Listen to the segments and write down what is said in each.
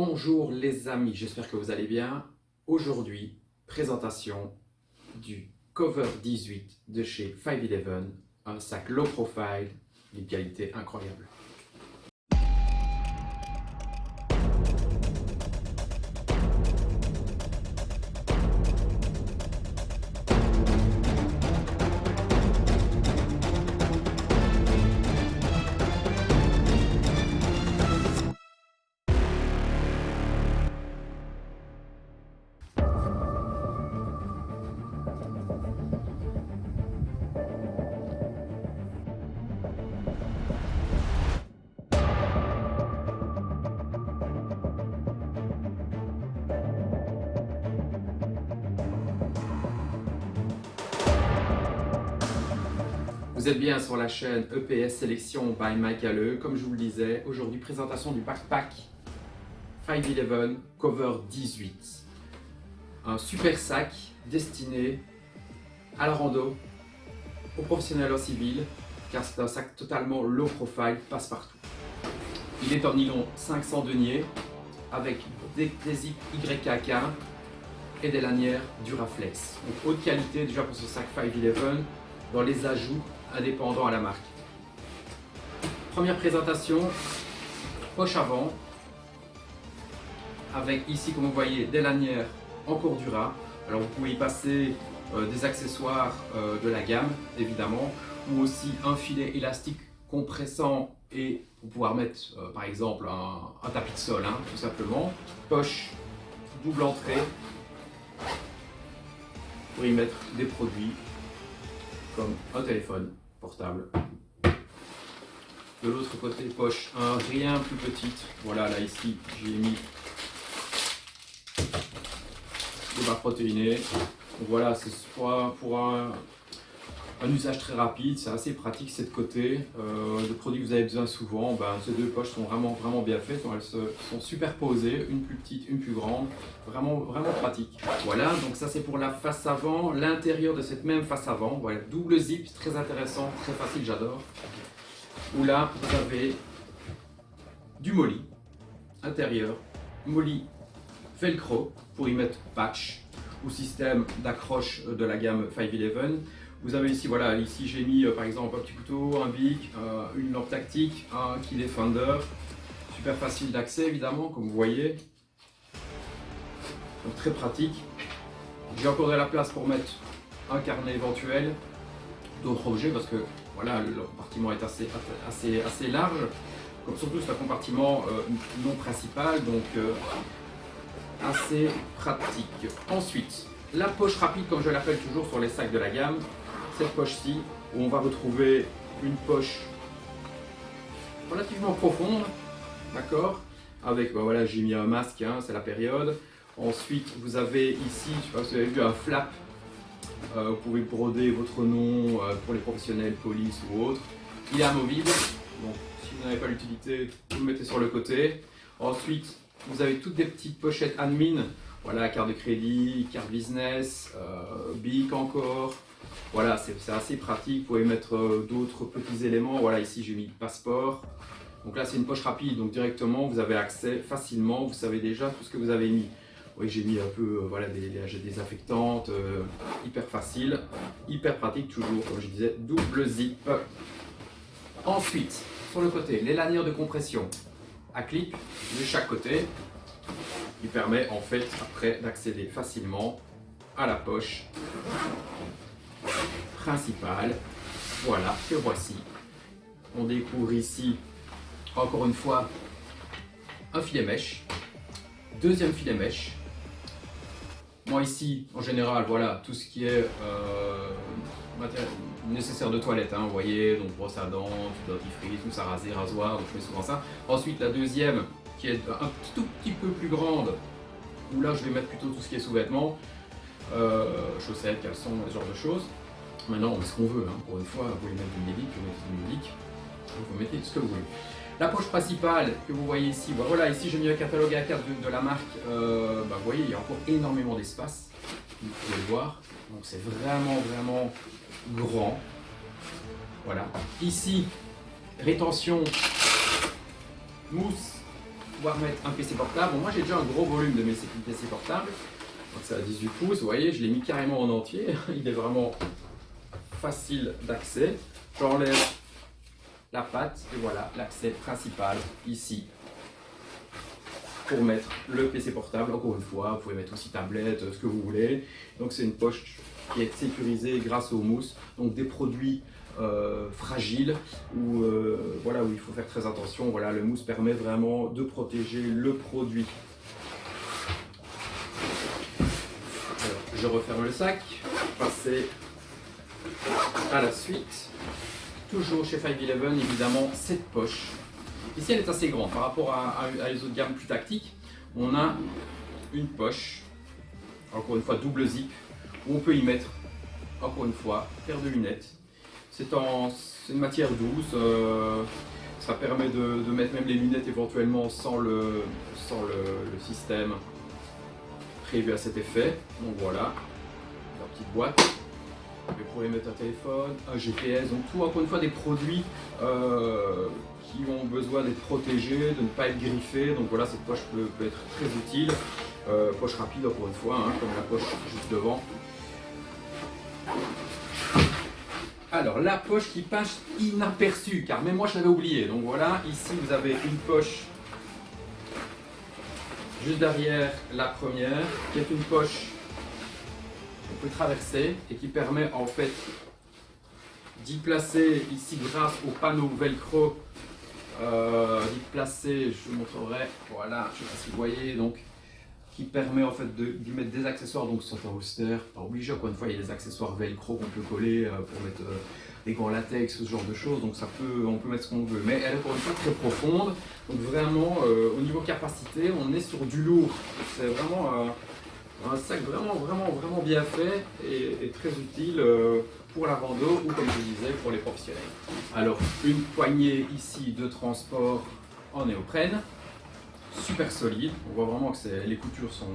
Bonjour les amis, j'espère que vous allez bien. Aujourd'hui, présentation du Cover 18 de chez 511, un sac low profile d'une qualité incroyable. Vous êtes bien sur la chaîne EPS Sélection by Mike Halleux. Comme je vous le disais, aujourd'hui présentation du backpack 511 Cover 18. Un super sac destiné à la rando, aux professionnels, aux civils, car c'est un sac totalement low profile, passe-partout. Il est en nylon 500 deniers avec des zips YKK et des lanières Duraflex. Donc haute qualité déjà pour ce sac 511 dans les ajouts indépendants à la marque. Première présentation, poche avant avec ici comme vous voyez des lanières en Cordura. Alors vous pouvez y passer des accessoires de la gamme évidemment, ou aussi un filet élastique compressant et pour pouvoir mettre par exemple un tapis de sol tout simplement. Poche double entrée pour y mettre des produits comme un téléphone portable. De l'autre côté, poche un rien plus petite. Voilà, là ici j'ai mis des barres protéinées. Donc voilà, c'est pour un usage très rapide, c'est assez pratique c'est de côté. De produits que vous avez besoin souvent, ces deux poches sont vraiment bien faites. Elles sont superposées, une plus petite, une plus grande, vraiment pratique. Voilà, donc ça c'est pour la face avant. L'intérieur de cette même face avant, voilà, double zip, très intéressant, très facile, j'adore. Où là vous avez du molly intérieur, molly velcro pour y mettre patch ou système d'accroche de la gamme 511. Vous avez ici, voilà, ici j'ai mis par exemple un petit couteau, un bic, une lampe tactique, un key defender. Super facile d'accès évidemment, comme vous voyez. Donc très pratique. J'ai encore de la place pour mettre un carnet éventuel, d'autres objets parce que voilà, le compartiment est assez large. Comme surtout c'est un compartiment non principal, donc assez pratique. Ensuite, la poche rapide, comme je l'appelle toujours sur les sacs de la gamme. Cette poche-ci, où on va retrouver une poche relativement profonde, d'accord, avec, voilà, j'ai mis un masque, c'est la période. Ensuite, vous avez ici, je sais pas si vous avez vu, un flap. Vous pouvez broder votre nom pour les professionnels, police ou autres. Il est amovible, donc si vous n'avez pas l'utilité, vous le mettez sur le côté. Ensuite, vous avez toutes des petites pochettes admin, voilà, carte de crédit, carte business, bic encore. Voilà, c'est assez pratique, vous pouvez mettre d'autres petits éléments. Voilà, ici j'ai mis le passeport. Donc là c'est une poche rapide, donc directement vous avez accès facilement, vous savez déjà tout ce que vous avez mis. Oui, j'ai mis un peu voilà, des désinfectantes, hyper facile, hyper pratique toujours, comme je disais, double zip. Ensuite, sur le côté, les lanières de compression à clip de chaque côté, qui permet en fait après d'accéder facilement à la poche principale. Voilà, que voici. On découvre ici encore une fois un filet mèche, deuxième filet mèche. Moi ici en général voilà tout ce qui est nécessaire de toilette, vous voyez, donc brosse à dents, dentifrice, mousse à raser, rasoir, donc je mets souvent ça. Ensuite la deuxième qui est un tout petit peu plus grande, où là je vais mettre plutôt tout ce qui est sous-vêtements, chaussettes, caleçons, ce genre de choses. Maintenant on met ce qu'on veut, pour une fois, vous voulez mettre une médic, vous mettez ce que vous voulez. La poche principale que vous voyez ici, voilà, ici j'ai mis un catalogue A4 de la marque, vous voyez il y a encore énormément d'espace, vous pouvez le voir, donc c'est vraiment grand. Voilà, ici rétention, mousse pouvoir mettre un PC portable. Bon, moi j'ai déjà un gros volume de mes PC portables, donc c'est à 18 pouces, vous voyez, je l'ai mis carrément en entier, il est vraiment facile d'accès. J'enlève la patte et voilà l'accès principal ici pour mettre le PC portable. Encore une fois, vous pouvez mettre aussi tablette, ce que vous voulez. Donc c'est une poche qui est sécurisée grâce au mousse, donc des produits fragiles où, voilà, où il faut faire très attention. Voilà, le mousse permet vraiment de protéger le produit. Alors, je referme le sac, passer à la suite. Toujours chez 511, évidemment, cette poche. Ici, elle est assez grande par rapport à les autres gammes plus tactiques. On a une poche, encore une fois double zip, où on peut y mettre, encore une fois, paire de lunettes. C'est une matière douce, ça permet de mettre même les lunettes éventuellement sans le système prévu à cet effet. Donc voilà, la petite boîte. Vous pouvez mettre un téléphone, un GPS, donc tout encore une fois des produits qui ont besoin d'être protégés, de ne pas être griffés. Donc voilà, cette poche peut être très utile. Poche rapide encore une fois, hein, comme la poche juste devant. Alors la poche qui passe inaperçue, car même moi je l'avais oublié. Donc voilà, ici vous avez une poche juste derrière la première, qui est une poche qu'on peut traverser et qui permet en fait d'y placer ici grâce au panneau velcro, d'y placer, je vous montrerai, voilà, je ne sais pas si vous voyez, donc qui permet en fait d'y mettre des accessoires, donc soit un holster, pas obligé, encore une fois il y a des accessoires velcro qu'on peut coller pour mettre des gants latex, ce genre de choses, donc on peut mettre ce qu'on veut, mais elle est encore une fois très profonde, donc vraiment au niveau capacité on est sur du lourd, c'est vraiment un sac vraiment bien fait et très utile pour la rando ou comme je disais pour les professionnels. Alors une poignée ici de transport en néoprène, super solide, on voit vraiment que les coutures sont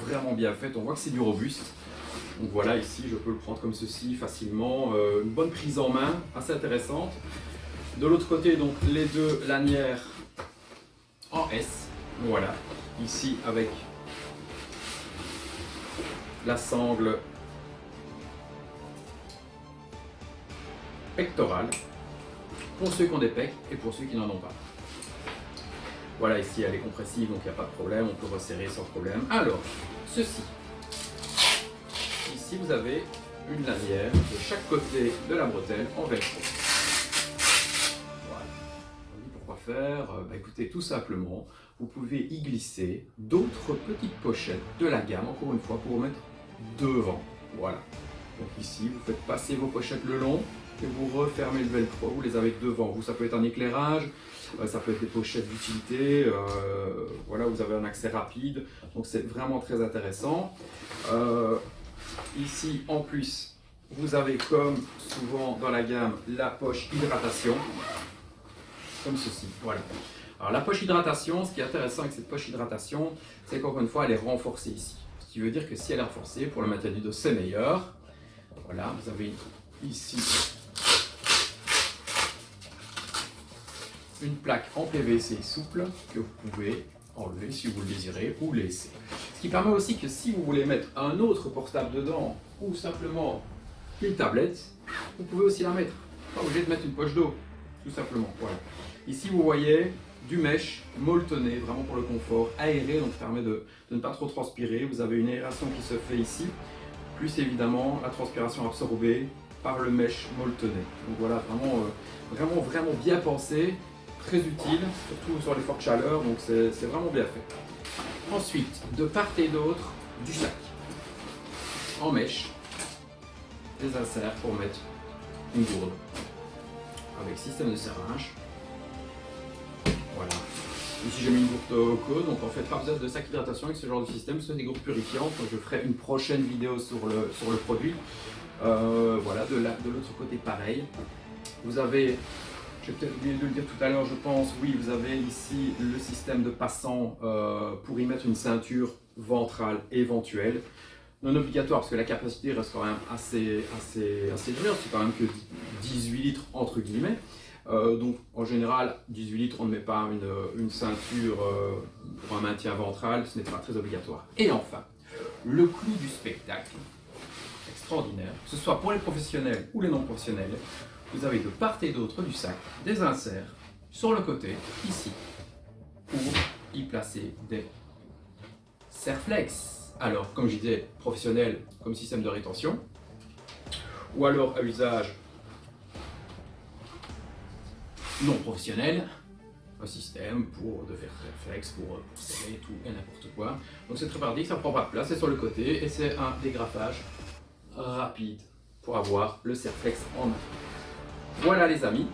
vraiment bien faites, on voit que c'est du robuste. Donc voilà, ici je peux le prendre comme ceci facilement, une bonne prise en main, assez intéressante. De l'autre côté donc les deux lanières en S, voilà, ici avec la sangle pectorale pour ceux qui ont des pecs et pour ceux qui n'en ont pas. Voilà, ici elle est compressive donc il n'y a pas de problème, on peut resserrer sans problème. Alors, ceci. Ici vous avez une lanière de chaque côté de la bretelle en velcro. Voilà. Pourquoi faire? Écoutez, tout simplement, vous pouvez y glisser d'autres petites pochettes de la gamme, encore une fois, pour mettre devant. Voilà. Donc ici, vous faites passer vos pochettes le long et vous refermez le velcro, vous les avez devant vous. Ça peut être un éclairage, ça peut être des pochettes d'utilité, voilà, vous avez un accès rapide, donc c'est vraiment très intéressant. Ici, en plus, vous avez comme souvent dans la gamme, la poche hydratation, comme ceci, voilà. Alors la poche hydratation, ce qui est intéressant avec cette poche hydratation, c'est qu'encore une fois, elle est renforcée ici. Ce qui veut dire que si elle est renforcée, pour le maintien du dos, c'est meilleur. Voilà, vous avez ici une plaque en PVC souple que vous pouvez enlever si vous le désirez ou laisser. Ce qui permet aussi que si vous voulez mettre un autre portable dedans ou simplement une tablette, vous pouvez aussi la mettre. Pas obligé de mettre une poche d'eau, tout simplement. Voilà. Ici vous voyez du mesh molletonné, vraiment pour le confort, aéré, donc ça permet de ne pas trop transpirer. Vous avez une aération qui se fait ici, plus évidemment la transpiration absorbée par le mesh molletonné. Donc voilà, vraiment bien pensé, très utile, surtout sur les fortes chaleurs, donc c'est vraiment bien fait. Ensuite, de part et d'autre du sac, en mèche, des inserts pour mettre une gourde, avec système de serrage. Voilà. Ici j'ai mis une gourde au cône, donc en fait pas besoin de sac d'hydratation avec ce genre de système, ce sont des gourdes purifiantes, donc je ferai une prochaine vidéo sur le produit. Voilà, de l'autre côté pareil. Vous avez, j'ai peut-être oublié de le dire tout à l'heure je pense, oui vous avez ici le système de passant pour y mettre une ceinture ventrale éventuelle. Non obligatoire parce que la capacité reste quand même assez dure, c'est quand même que 18 litres entre guillemets. Donc en général, 18 litres, on ne met pas une ceinture pour un maintien ventral, ce n'est pas très obligatoire. Et enfin, le clou du spectacle, extraordinaire, que ce soit pour les professionnels ou les non-professionnels, vous avez de part et d'autre du sac des inserts sur le côté, ici, pour y placer des serre-flex. Alors, comme je disais, professionnel comme système de rétention, ou alors à usage non professionnel, un système de faire flex pour serrer tout et n'importe quoi. Donc c'est très pratique, ça prend pas de place, c'est sur le côté et c'est un dégrafage rapide pour avoir le serre-flex en main. Voilà les amis,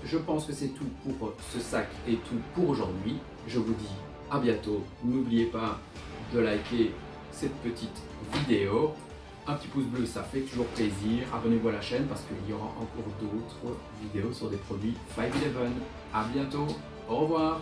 je pense que c'est tout pour ce sac et tout pour aujourd'hui. Je vous dis à bientôt, n'oubliez pas de liker cette petite vidéo. Un petit pouce bleu, ça fait toujours plaisir. Abonnez-vous à la chaîne parce qu'il y aura encore d'autres vidéos sur des produits 511. À bientôt, au revoir.